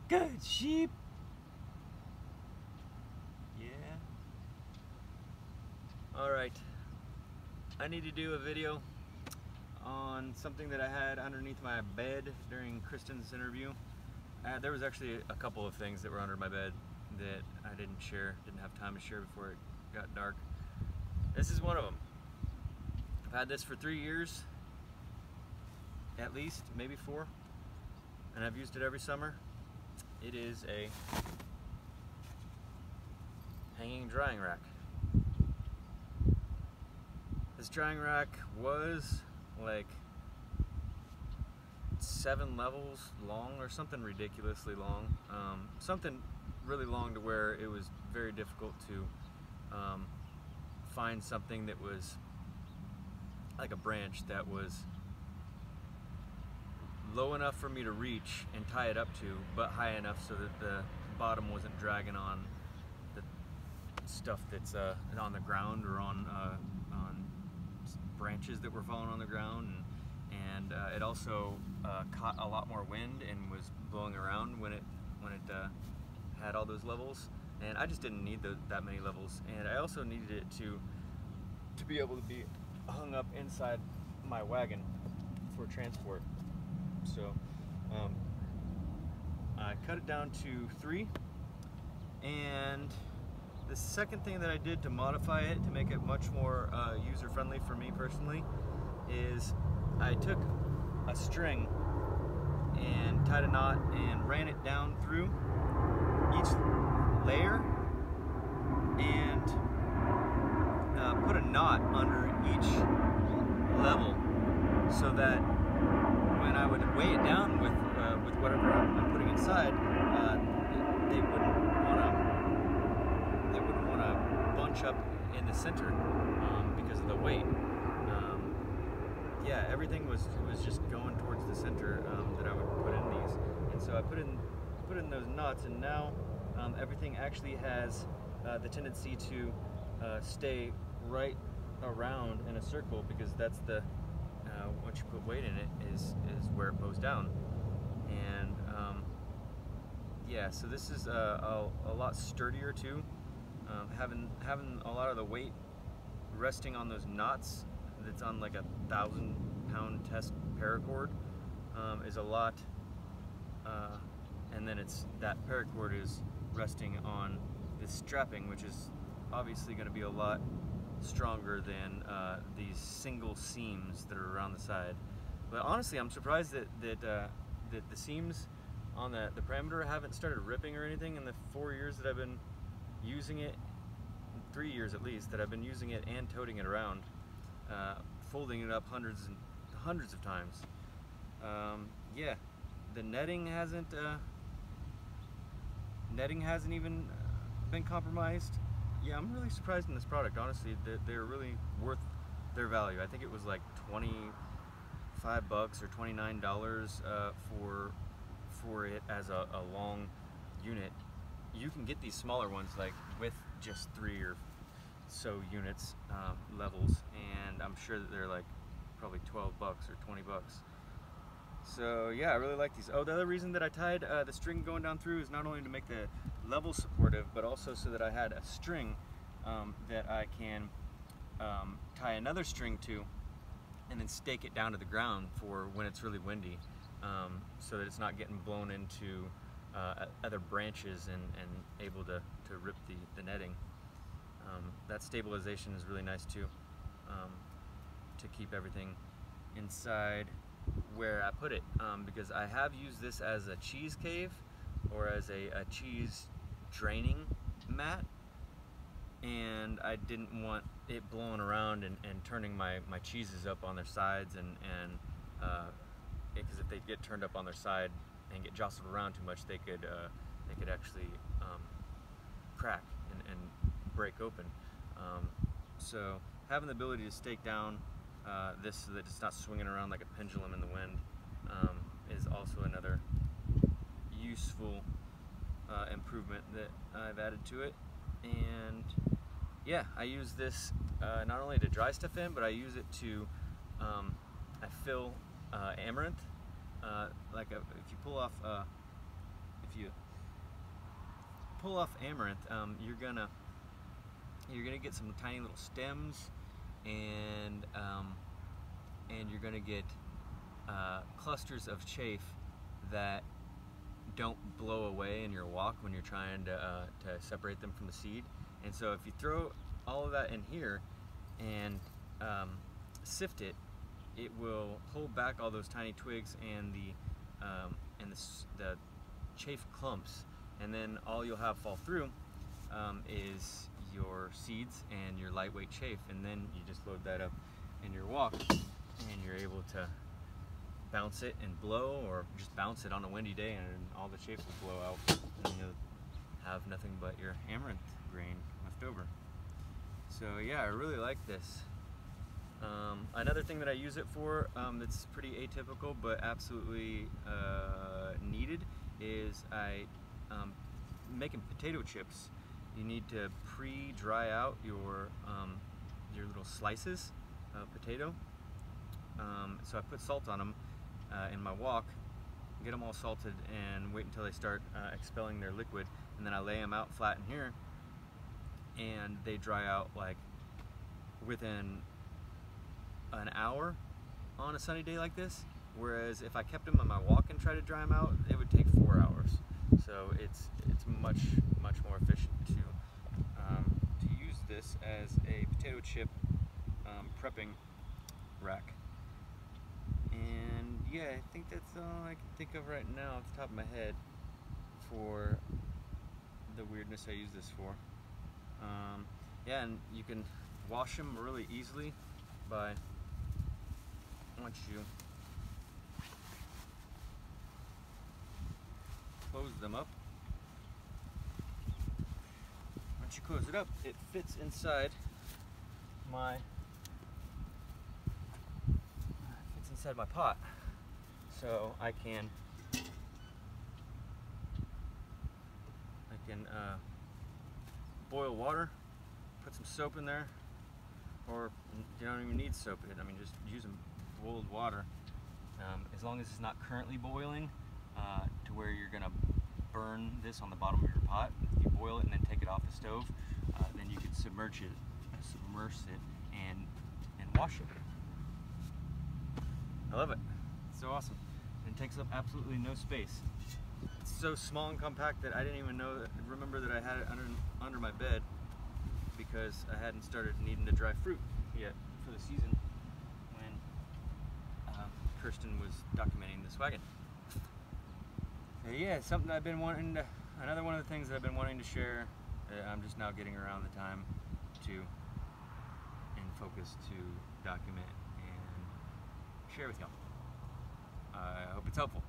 Good sheep. Yeah. Alright. I need to do a video on something that I had underneath my bed during Kristen's interview. There was actually a couple of things that were under my bed that I didn't have time to share before it got dark. This is one of them. I've had this for 3 years, at least, maybe 4, and I've used it every summer. It is a hanging drying rack. This drying rack was like 7 levels long or something ridiculously long. Something really long to where it was very difficult to find something that was like a branch that was low enough for me to reach and tie it up to, but high enough so that the bottom wasn't dragging on the stuff that's on the ground or on branches that were falling on the ground, and it also caught a lot more wind and was blowing around when it had all those levels, and I just didn't need that many levels, and I also needed it to be able to be hung up inside my wagon for transport. So I cut it down to 3, and the second thing that I did to modify it to make it much more user-friendly for me personally is I took a string and tied a knot and ran it down through each layer and put a knot under each level so that when I would weigh it down with whatever I'm putting inside, they wouldn't want to bunch up in the center because of the weight. Yeah, everything was just going towards the center that I would put in these, and so I put in those knots, and now everything actually has the tendency to stay right around in a circle, because that's the once you put weight in it is where it goes down. And yeah, so this is a lot sturdier too. Having a lot of the weight resting on those knots that's on like a 1,000-pound test paracord is a lot, and then that paracord is resting on this strapping, which is obviously going to be a lot stronger than these single seams that are around the side. But honestly, I'm surprised that the seams on the parameter haven't started ripping or anything in the 4 years that I've been using it, 3 years at least, that I've been using it and toting it around, folding it up hundreds and hundreds of times. Yeah, the netting hasn't even been compromised. Yeah, I'm really surprised in this product, honestly, that they're really worth their value. I think it was like $25 or $29 for it as a long unit. You can get these smaller ones like with just 3 or so units levels, and I'm sure that they're like probably $12 or $20. So yeah, I really like these. Oh, the other reason that I tied the string going down through is not only to make the level supportive, but also so that I had a string that I can tie another string to and then stake it down to the ground for when it's really windy, so that it's not getting blown into other branches and able to rip the netting. That stabilization is really nice too, to keep everything inside where I put it, because I have used this as a cheese cave or as a cheese draining mat, and I didn't want it blowing around and turning my cheeses up on their sides, and because if they get turned up on their side and get jostled around too much, they could actually crack and break open. So having the ability to stake down this so that it's not swinging around like a pendulum in the wind is also another useful improvement that I've added to it. And yeah, I use this not only to dry stuff in, but I use it to I fill amaranth. If you pull off if you pull off amaranth, you're gonna get some tiny little stems, and you're gonna get clusters of chaff that don't blow away in your wok when you're trying to separate them from the seed. And so if you throw all of that in here and sift it, it will hold back all those tiny twigs and the chaff clumps, and then all you'll have fall through is your seeds and your lightweight chaff, and then you just load that up in your wok, and you're able to bounce it and blow, or just bounce it on a windy day, and all the chaff will blow out, and you'll have nothing but your amaranth grain left over. So yeah, I really like this. Another thing that I use it for that's pretty atypical but absolutely needed is making potato chips. You need to pre-dry out your little slices of potato. So I put salt on them in my wok, get them all salted, and wait until they start expelling their liquid, and then I lay them out flat in here, and they dry out like within an hour on a sunny day like this, whereas if I kept them in my wok and tried to dry them out, it would take 4 hours. So it's much more efficient to use this as a potato chip prepping rack. And yeah, I think that's all I can think of right now off the top of my head for the weirdness I use this for. Yeah, and you can wash them really easily by, once you close them up, once you close it up, it fits inside my pot, so I can boil water, put some soap in there, or you don't even need soap in it. I mean, just use boiled water, as long as it's not currently boiling to where you're gonna burn this on the bottom of your pot. If you boil it and then take it off the stove, then you can submerge it and wash it. I love it. It's so awesome. And it takes up absolutely no space. It's so small and compact that I didn't even remember that I had it under my bed, because I hadn't started needing to dry fruit yet for the season when Kirsten was documenting this wagon. So yeah, it's something I've been wanting to, another one of the things that I've been wanting to share, I'm just now getting around the time to, in focus, to document and share with y'all. I hope it's helpful.